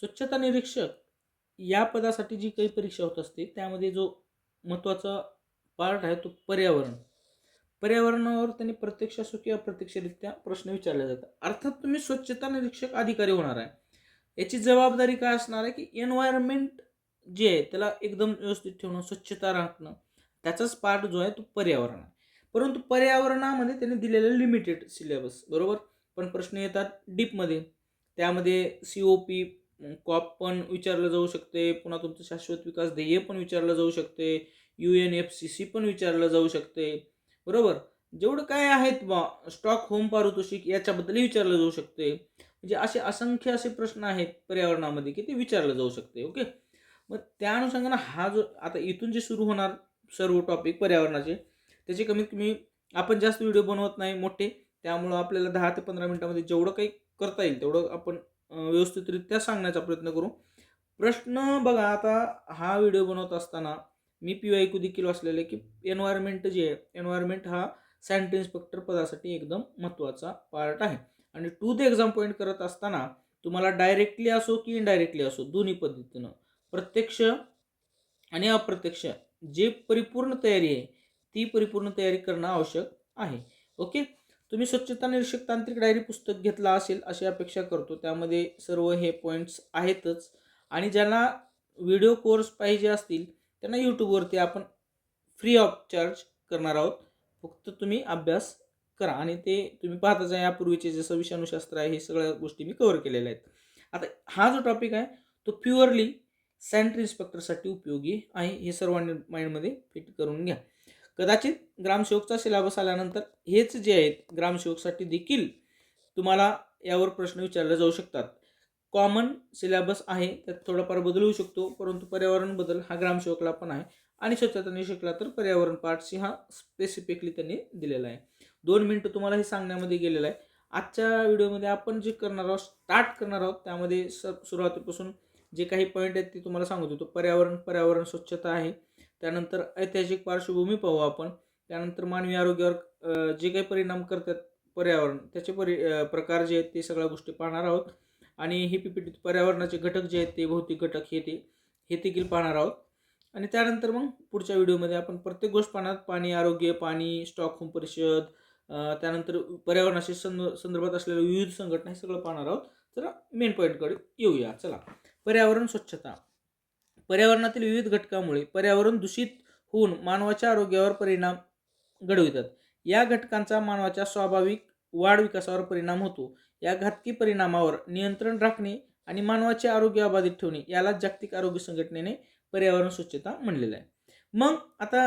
स्वच्छता निरीक्षक या पदासाठी जी काही परीक्षा होत असते त्यामध्ये जो महत्त्वाचा पार्ट आहे तो पर्यावरण. पर्यावरणावर त्यांनी प्रत्यक्ष असो किंवा अप्रत्यक्षरित्या प्रश्न विचारले जातात. अर्थात तुम्ही स्वच्छता निरीक्षक अधिकारी होणार आहे. याची जबाबदारी काय असणार आहे की एन्व्हायरमेंट जे आहे त्याला एकदम व्यवस्थित ठेवणं, स्वच्छता राखणं, त्याचाच पार्ट जो आहे तो पर्यावरण आहे. परंतु पर्यावरणामध्ये त्यांनी दिलेलं लिमिटेड सिलेबस बरोबर, पण प्रश्न येतात डीपमध्ये. त्यामध्ये COP कॉप पण विचारलं जाऊ शकते, पुन्हा तुमचं शाश्वत विकास ध्येय पण विचारलं जाऊ शकते, UNFCCC पण विचारलं जाऊ शकते बरोबर. जेवढं काय आहेत बा स्टॉकहोम पारितोषिक याच्याबद्दलही विचारलं जाऊ शकते. म्हणजे असे असंख्य असे प्रश्न आहेत पर्यावरणामध्ये की ते विचारलं जाऊ शकते. ओके, मग त्या अनुषंगानं हा जो आता इथून जे सुरू होणार सर्व टॉपिक पर्यावरणाचे, त्याचे कमीत कमी आपण जास्त व्हिडिओ बनवत नाही मोठे, त्यामुळं आपल्याला 10 ते 15 मिनिटामध्ये जेवढं काही करता येईल तेवढं आपण व्यवस्थितरित्या सांगण्याचा प्रयत्न करू. प्रश्न बघा, आता हा व्हिडिओ बनवत असताना मी PYQ देखील वाचलेलं आहे की एन्व्हायरमेंट जे आहे, एन्व्हायरमेंट हा सॅनिटरी इन्स्पेक्टर पदासाठी एकदम महत्त्वाचा पार्ट आहे. आणि टू द एक्झाम पॉईंट करत असताना तुम्हाला डायरेक्टली असो की इनडायरेक्टली असो दोन्ही पद्धतीनं प्रत्यक्ष आणि अप्रत्यक्ष जे परिपूर्ण तयारी आहे ती परिपूर्ण तयारी करणं आवश्यक आहे. ओके, तुम्ही स्वच्छता निरीक्षक तांत्रिक डायरी पुस्तक घेतला असेल अशी अपेक्षा करतो. त्यामध्ये सर्व हे पॉईंट्स आहेतच. आणि ज्यांना व्हिडिओ कोर्स पाहिजे असतील त्यांना यूट्यूबवरती आपण फ्री ऑफ चार्ज करणार आहोत. फक्त तुम्ही अभ्यास करा. आणि ते तुम्ही पाहताच आहे, यापूर्वीचे जसं विषाणूशास्त्र आहे हे सगळ्या गोष्टी मी कव्हर केलेल्या आहेत. आता हा जो टॉपिक आहे तो प्युअरली सॅनिटरी इन्स्पेक्टरसाठी उपयोगी आहे, हे सर्वांनी माइंडमध्ये फिट करून घ्या. कदाचित ग्रामसेवकचा सिलेबस आल्यानंतर हेच जे आहेत ग्रामसेवकसाठी देखील तुम्हाला यावर प्रश्न विचारले जाऊ शकतात. कॉमन सिलेबस आहे, त्यात थोडाफार बदल होऊ शकतो, परंतु पर्यावरण बदल हा ग्रामसेवकला पण आहे आणि स्वच्छता निरीक्षकला तर पर्यावरण पार्टशी हा स्पेसिफिकली त्यांनी दिलेला आहे. 2 मिनिटं तुम्हाला हे सांगण्यामध्ये गेलेलं आहे. आजच्या व्हिडिओमध्ये आपण जे करणार आहोत, स्टार्ट करणार आहोत, त्यामध्ये सुरुवातीपासून जे काही पॉईंट आहेत ते तुम्हाला सांगत होतो. पर्यावरण स्वच्छता आहे. त्यानंतर ऐतिहासिक पार्श्वभूमी पाहू आपण. त्यानंतर मानवी आरोग्यावर जे काही परिणाम करतात पर्यावरण त्याचे प्रकार जे आहेत ते सगळ्या गोष्टी पाहणार आहोत. आणि ही PPT पर्यावरणाचे घटक जे आहेत ते भौतिक घटक हे देखील पाहणार आहोत. आणि त्यानंतर मग पुढच्या व्हिडिओमध्ये आपण प्रत्येक गोष्ट पाहणार. पाणी आरोग्य, पाणी, स्टॉकहोम परिषद, त्यानंतर पर्यावरणाशी संदर्भात असलेल्या विविध संघटना हे सगळं पाहणार आहोत. तर मेन पॉईंटकडे येऊया. चला, पर्यावरण स्वच्छता. पर्यावरणातील विविध घटकामुळे पर्यावरण दूषित होऊन मानवाच्या आरोग्यावर परिणाम घडवितात. या घटकांचा मानवाच्या स्वाभाविक वाढ विकासावर परिणाम होतो. या घातकी परिणामावर नियंत्रण राखणे आणि मानवाचे आरोग्य अबाधित ठेवणे याला जागतिक आरोग्य संघटनेने पर्यावरण स्वच्छता म्हणलेलं आहे. मग आता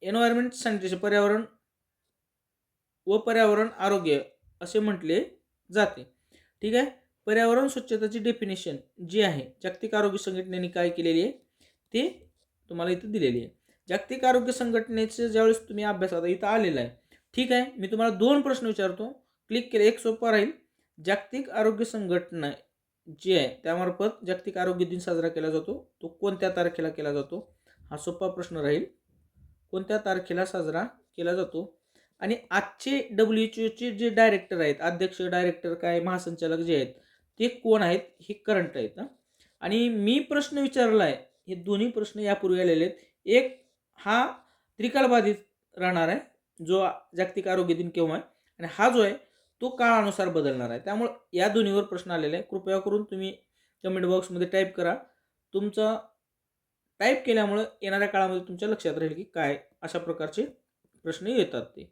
एन्व्हायरमेंट सॅनिटेशन, पर्यावरण व पर्यावरण आरोग्य असे म्हटले जाते. ठीक आहे, पर्यावरण स्वच्छताची डेफिनेशन जी आहे जागतिक आरोग्य संघटनेने काय केलेली आहे ते तुम्हाला इथं दिलेली आहे. जागतिक आरोग्य संघटनेचे ज्यावेळेस तुम्ही अभ्यास आता इथं आलेला आहे, ठीक आहे, मी तुम्हाला 2 प्रश्न विचारतो, क्लिक केले, एक सोपा राहील. जागतिक आरोग्य संघटना जी आहे त्यामार्फत जागतिक आरोग्य दिन साजरा केला जातो, तो कोणत्या तारखेला केला जातो? हा सोपा प्रश्न राहील. कोणत्या तारखेला साजरा केला जातो? आणि आजचे WHO जे डायरेक्टर आहेत, अध्यक्ष, डायरेक्टर, काय महासंचालक जे आहेत ते कोण आहेत? हे करंट आहेत. आणि मी प्रश्न विचारला आहे, हे दोन्ही प्रश्न यापूर्वी आलेले आहेत. एक हा त्रिकालबाधित राहणार आहे, जो जागतिक आरोग्य दिन केव्हा आहे, आणि हा जो आहे तो काळानुसार बदलणार आहे. त्यामुळे या दोन्हीवर प्रश्न आलेले आहे. कृपया करून तुम्ही कमेंट बॉक्समध्ये टाईप करा. तुमचा टाईप केल्यामुळं येणाऱ्या काळामध्ये तुमच्या लक्षात राहील की काय अशा प्रकारचे प्रश्न येतात ते.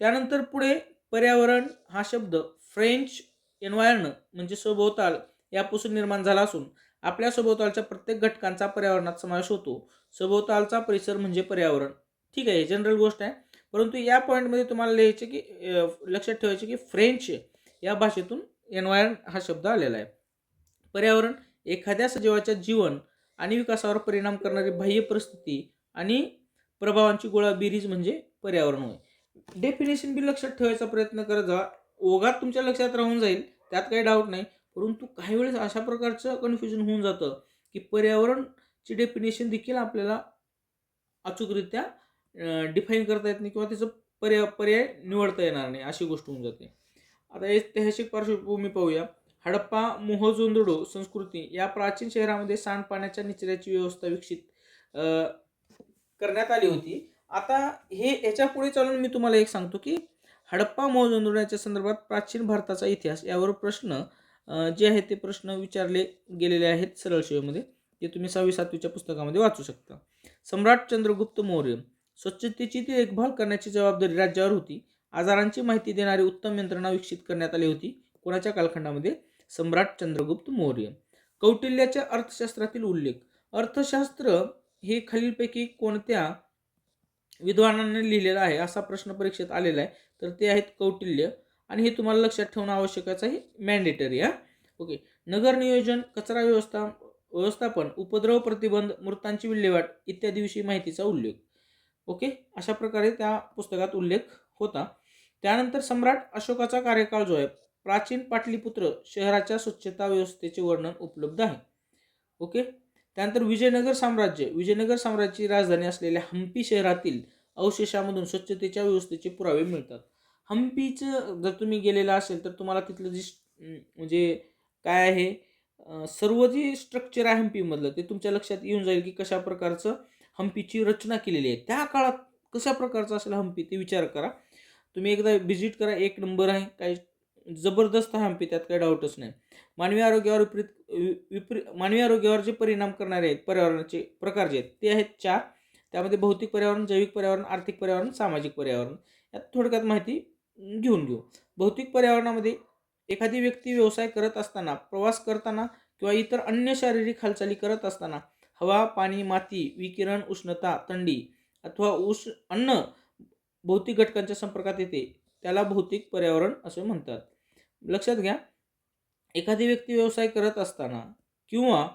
त्यानंतर पुढे पर्यावरण हा शब्द फ्रेंच एन्व्हायर्न म्हणजे सभोवताल यापासून निर्माण झाला असून आपल्या सभोवतालच्या प्रत्येक घटकांचा पर्यावरणात समावेश होतो. सभोवतालचा परिसर म्हणजे पर्यावरण. ठीक आहे, जनरल गोष्ट आहे, परंतु या पॉईंटमध्ये तुम्हाला लिहायचे की लक्षात ठेवायचे की फ्रेंच या भाषेतून एन्व्हायर्न हा शब्द आलेला आहे. पर्यावरण एखाद्या सजीवाच्या जीवन आणि विकासावर परिणाम करणारी बाह्य परिस्थिती आणि प्रभावांची गोळाबेरीज म्हणजे पर्यावरण होय. डेफिनेशन बी लक्षात ठेवायचा प्रयत्न करत जा. ओघात तुमच्या लक्षात राहून जाईल, त्यात काही डाऊट नाही, परंतु काही वेळेस अशा प्रकारचं कन्फ्युजन होऊन जातं की पर्यावरणची डेफिनेशन देखील आपल्याला अचूकरित्या डिफाईन करता येत नाही किंवा त्याचं पर्याय निवडता येणार नाही, अशी गोष्ट होऊन जाते. आता ऐतिहासिक पार्श्वभूमी पाहूया. हडप्पा मोहनजोदडो संस्कृती या प्राचीन शहरामध्ये सांडपाण्याच्या निचऱ्याची व्यवस्था विकसित करण्यात आली होती. आता याच्या पुढे चालून मी तुम्हाला एक सांगतो की हडप्पा मोहनजोदडोच्या संदर्भात प्राचीन भारताचा इतिहास यावर प्रश्न जे आहेत ते प्रश्न विचारले गेलेले आहेत सरळ सेवेमध्ये. ते तुम्ही 6वी-7वीच्या पुस्तकामध्ये वाचू शकता. सम्राट चंद्रगुप्त मौर्य स्वच्छतेची देखभाल करण्याची जबाबदारी राज्यावर होती. आजारांची माहिती देणारी उत्तम यंत्रणा विकसित करण्यात आली होती. कोणाच्या कालखंडामध्ये? सम्राट चंद्रगुप्त मौर्य. कौटिल्याच्या अर्थशास्त्रातील उल्लेख. अर्थशास्त्र हे खालीलपैकी कोणत्या विद्वानांनी लिहिलेलं आहे असा प्रश्न परीक्षेत आलेला आहे. तर ते आहेत कौटिल्य, आणि हे तुम्हाला लक्षात ठेवणं आवश्यकच आहे, मॅन्डेटरी. ओके. नगर नियोजन, कचरा व्यवस्थापन, उपद्रव प्रतिबंध, मृतांची विल्हेवाट इत्यादी विषयी माहितीचा उल्लेख. ओके. अशा प्रकारे त्या पुस्तकात उल्लेख होता. त्यानंतर सम्राट अशोकाचा कार्यकाळ जो आहे, प्राचीन पाटलीपुत्र शहराच्या स्वच्छता व्यवस्थेचे वर्णन उपलब्ध आहे. ओके. त्यानंतर विजयनगर साम्राज्याची राजधानी असलेल्या हम्पी शहरातील अवशेषामधून स्वच्छतेच्या व्यवस्थेचे पुरावे मिळतात. हम्पीचं जर तुम्ही गेलेला असेल तर तुम्हाला तिथलं जे म्हणजे काय आहे, सर्व जे स्ट्रक्चर आहे हम्पीमधलं ते तुमच्या लक्षात येऊन जाईल की कशा प्रकारचं हम्पीची रचना केलेली आहे. त्या काळात कशा प्रकारचं असेल हम्पी ते विचार करा. तुम्ही एकदा व्हिजिट करा, एक नंबर आहे. काही जबरदस्त आहे हम्पी, त्यात काही डाऊटच नाही. मानवी आरोग्यावर जे परिणाम करणारे आहेत पर्यावरणाचे प्रकार जे आहेत ते आहेत 4. त्यामध्ये भौतिक पर्यावरण, जैविक पर्यावरण, आर्थिक पर्यावरण, सामाजिक पर्यावरण. यात थोडक्यात माहिती घेऊन घेऊ. भौतिक पर्यावरणामध्ये एखादी व्यक्ती व्यवसाय करत असताना, प्रवास करताना किंवा इतर अन्य शारीरिक हालचाली करत असताना हवा, पाणी, माती, विकिरण, उष्णता, थंडी अथवा अन्न भौतिक घटकांच्या संपर्कात येते त्याला भौतिक पर्यावरण असे म्हणतात. लक्षात घ्या, एखादी व्यक्ती व्यवसाय करत असताना किंवा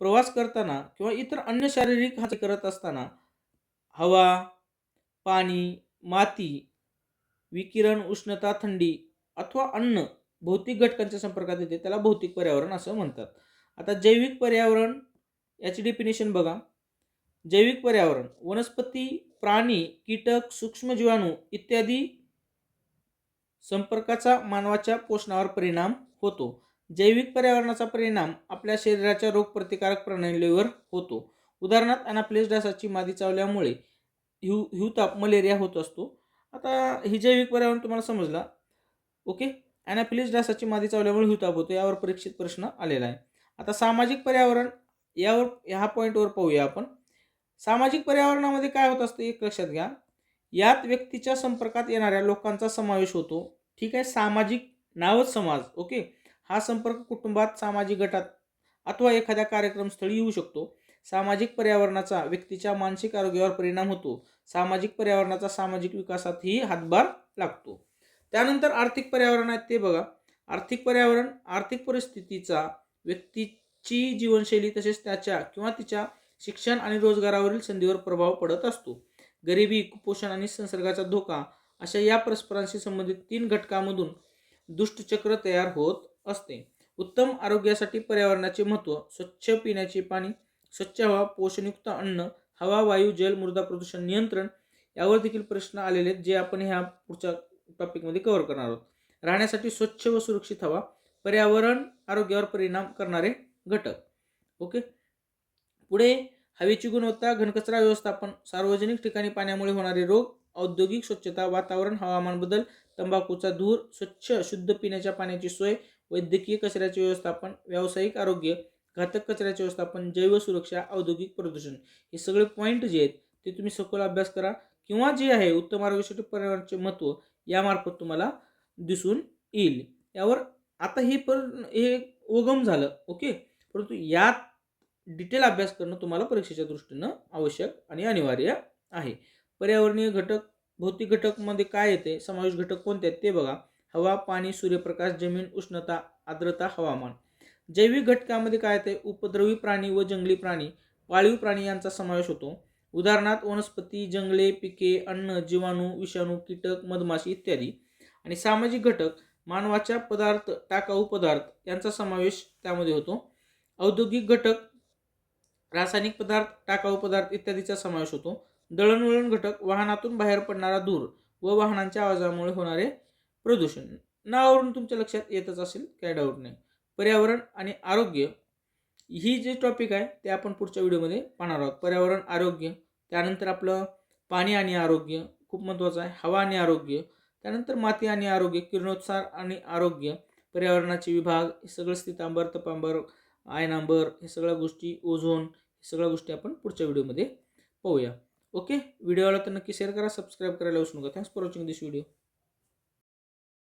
प्रवास करताना किंवा इतर अन्य शारीरिक हालचाली करत असताना हवा, पाणी, माती, विकिरण, उष्णता, थंडी अथवा अन्न भौतिक घटकांच्या संपर्कात येते त्याला भौतिक पर्यावरण असं म्हणतात. आता जैविक पर्यावरण याची डेफिनेशन बघा. जैविक पर्यावरण वनस्पती, प्राणी, कीटक, सूक्ष्म जीवाणू इत्यादी संपर्काचा मानवाच्या पोषणावर परिणाम होतो. जैविक पर्यावरणाचा परिणाम आपल्या शरीराच्या रोगप्रतिकारक प्रणालीवर होतो. उदाहरणार्थ अनाफिलीज डासाची मादी चावल्यामुळे हिवताप, मलेरिया होत असतो. आता ही जैविक पर्यावरण तुम्हाला समजला. ओके. अनाफिलीज डासाची मादी चावल्यामुळे हिवताप होतो, यावर परीक्षित प्रश्न आलेला आहे. आता सामाजिक पर्यावरण, ह्या पॉईंटवर पाहूया आपण. सामाजिक पर्यावरणामध्ये काय होत असतं एक लक्षात घ्या. यात व्यक्तीच्या संपर्कात येणाऱ्या लोकांचा समावेश होतो. ठीक आहे. सामाजिक नावच समाज. ओके. हा संपर्क कुटुंबात, सामाजिक गटात अथवा एखाद्या कार्यक्रमस्थळी येऊ शकतो. सामाजिक पर्यावरणाचा व्यक्तीच्या मानसिक आरोग्यावर परिणाम होतो. सामाजिक पर्यावरणाचा सामाजिक विकासातही हातभार लागतो. त्यानंतर आर्थिक पर्यावरण आहे ते बघा. आर्थिक पर्यावरण आर्थिक परिस्थितीचा व्यक्तीची जीवनशैली तसेच त्याच्या किंवा तिच्या शिक्षण आणि रोजगारावरील संधीवर प्रभाव पडत असतो. गरिबी, कुपोषण आणि संसर्गाचा धोका अशा या परस्परांशी संबंधित 3 घटकांमधून दुष्टचक्र तयार होत असते. उत्तम आरोग्यासाठी पर्यावरणाचे महत्त्व. स्वच्छ पिण्याचे पाणी, स्वच्छ हवा, पोषणयुक्त अन्न, हवा, वायू, जल, मृदा प्रदूषण नियंत्रण यावर देखील प्रश्न आलेले आहेत, जे आपण ह्या पुढच्या टॉपिकमध्ये कव्हर करणार आहोत. राहण्यासाठी स्वच्छ व सुरक्षित हवा, पर्यावरण आरोग्यावर परिणाम करणारे घटक. ओके. पुढे हवेची गुणवत्ता, घनकचरा व्यवस्थापन, सार्वजनिक ठिकाणी पाण्यामुळे होणारे रोग, औद्योगिक स्वच्छता, वातावरण, हवामान बदल, तंबाखूचा धूर, स्वच्छ शुद्ध पिण्याच्या पाण्याची सोय, वैद्यकीय कचऱ्याचे व्यवस्थापन, व्यावसायिक आरोग्य, घातक कचऱ्याचे व्यवस्थापन, जैव सुरक्षा, औद्योगिक प्रदूषण, हे सगळे पॉईंट जे आहेत ते तुम्ही सखोल अभ्यास करा किंवा जे आहे उत्तम आरोग्यासाठी पर्यावरणाचे महत्त्व यामार्फत तुम्हाला दिसून येईल. यावर आता हे ओगम झालं. ओके. परंतु यात डिटेल अभ्यास करणं तुम्हाला परीक्षेच्या दृष्टीनं आवश्यक आणि अनिवार्य आहे. पर्यावरणीय घटक, भौतिक घटकमध्ये काय येते, समावेश घटक कोणते आहेत ते बघा. हवा, पाणी, सूर्यप्रकाश, जमीन, उष्णता, आर्द्रता, हवामान. जैविक घटकामध्ये काय येते, उपद्रवी प्राणी व जंगली प्राणी, पाळीव प्राणी यांचा समावेश होतो. उदाहरणार्थ वनस्पती, जंगले, पिके, अन्न, जीवाणू, विषाणू, कीटक, मधमाशी इत्यादी. आणि सामाजिक घटक मानवाच्या पदार्थ, टाकाऊ पदार्थ यांचा समावेश त्यामध्ये होतो. औद्योगिक घटक रासायनिक पदार्थ, टाकाऊ पदार्थ इत्यादीचा समावेश होतो. दळणवळण घटक वाहनातून बाहेर पडणारा धूर व वाहनांच्या आवाजामुळे होणारे प्रदूषण. नावावरून तुमच्या लक्षात येतच असेल, काही डाऊट नाही. पर्यावरण आणि आरोग्य ही जे टॉपिक आहे ते आपण पुढच्या व्हिडिओमध्ये पाहणार आहोत. पर्यावरण, आरोग्य, त्यानंतर आपलं पाणी आणि आरोग्य खूप महत्त्वाचं आहे, हवा आणि आरोग्य, त्यानंतर माती आणि आरोग्य, किरणोत्सार आणि आरोग्य, पर्यावरणाचे विभाग, हे सगळं स्थितांबर, तपांबर, आयनांबर, हे सगळ्या गोष्टी, ओझोन, हे सगळ्या गोष्टी आपण पुढच्या व्हिडिओमध्ये पाहूया. ओके, व्हिडिओला तर नक्की शेअर करा, सबस्क्राईब करायला विसरू नका. Thanks for watching this video.